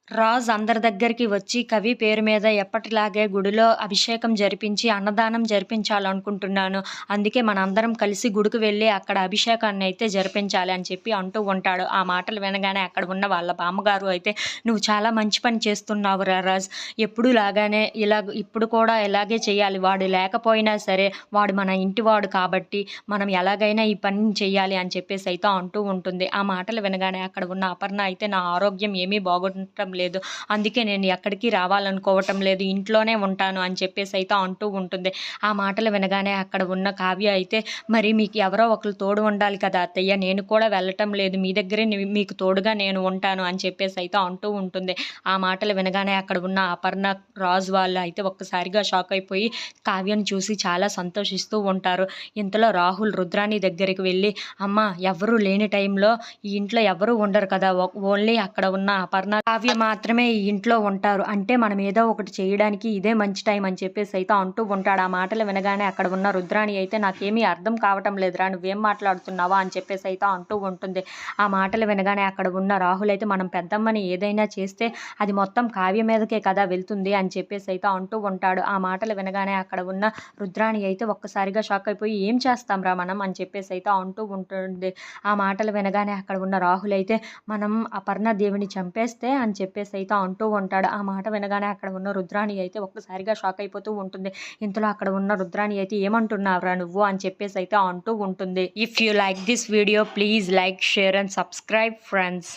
రాజు అందరి దగ్గరికి వచ్చి కవి పేరు మీద ఎప్పటిలాగే గుడిలో అభిషేకం జరిపించి, అన్నదానం జరిపించాలనుకుంటున్నాను. అందుకే మనందరం కలిసి గుడికి వెళ్ళి అక్కడ అభిషేకాన్ని అయితే జరిపించాలి అని చెప్పి అంటూ ఉంటాడు. ఆ మాటలు వినగానే అక్కడ ఉన్న వాళ్ళ బామ్మగారు అయితే, "నువ్వు చాలా మంచి పని చేస్తున్నావురా రాజ్. ఎప్పుడూ లాగానే ఇప్పుడు కూడా ఇలాగే చేయాలి. వాడు లేకపోయినా సరే వాడు మన ఇంటివాడు కాబట్టి మనం ఎలాగైనా ఈ పనిని చెయ్యాలి" అని చెప్పేసి అయితే అంటూ ఉంటుంది. ఆ మాటలు వినగానే అక్కడ ఉన్న అపర్ణ అయితే, "నా ఆరోగ్యం ఏమీ బాగుండటం లేదు. అందుకే నేను ఎక్కడికి రావాలనుకోవటం లేదు. ఇంట్లోనే ఉంటాను" అని చెప్పేసి అయితే అంటూ ఉంటుంది. ఆ మాటలు వినగానే అక్కడ ఉన్న కావ్య అయితే, "మరి మీకు ఎవరో ఒకళ్ళు తోడు ఉండాలి కదా అత్తయ్య! నేను కూడా వెళ్ళటం లేదు. మీ దగ్గరే మీకు తోడుగా నేను ఉంటాను" అని చెప్పేసి అయితే అంటూ ఉంటుంది. ఆ మాటలు వినగానే అక్కడ ఉన్న అపర్ణ, రాజు వాళ్ళు అయితే ఒక్కసారిగా షాక్ అయిపోయి కావ్యను చూసి చాలా సంతోషిస్తూ ఉంటారు. ఇంతలో రాహుల్ రుద్రాణి దగ్గరికి వెళ్ళి, "అమ్మ, ఎవ్వరూ లేని టైంలో ఈ ఇంట్లో ఎవ్వరూ ఉండరు కదా! ఓన్లీ అక్కడ ఉన్న అపర్ణ, కావ్య మాత్రమే ఈ ఇంట్లో ఉంటారు. అంటే మనం ఏదో ఒకటి చేయడానికి ఇదే మంచి టైం" అని చెప్పేసి అయితే అంటూ ఉంటాడు. ఆ మాటలు వినగానే అక్కడ ఉన్న రుద్రాణి అయితే, "నాకేమీ అర్థం కావటం లేదురా, నువ్వేం మాట్లాడుతున్నావా" అని చెప్పేసి అయితే అంటూ ఉంటుంది. ఆ మాటలు వినగానే అక్కడ ఉన్న రాహుల్ అయితే, "మనం పెద్దమ్మని ఏదైనా చేస్తే అది మొత్తం కావ్య మీదకే కదా వెళ్తుంది" అని చెప్పేసి అయితే అంటూ ఉంటాడు. ఆ మాటలు వినగానే అక్కడ ఉన్న రుద్రాణి అయితే ఒక్కసారిగా షాక్ అయిపోయి, "ఏం చేస్తాంరా మనం" అని చెప్పేసి అయితే అంటూ ఉంటుంది. ఆ మాటలు వినగానే అక్కడ ఉన్న రాహుల్ అయితే, "మనం అపర్ణ దేవిని చంపేస్తే" అని చెప్పేసి అయితే అంటూ ఉంటాడు. ఆ మాట వినగానే అక్కడ ఉన్న రుద్రాణి అయితే ఒక్కసారిగా షాక్ అయిపోతూ ఉంటుంది. ఇంతలో అక్కడ ఉన్న రుద్రాణి అయితే, "ఏమంటున్నావురా నువ్వు" అని చెప్పేసి అయితే అంటూ ఉంటుంది. If you like this video, please like, share and subscribe friends.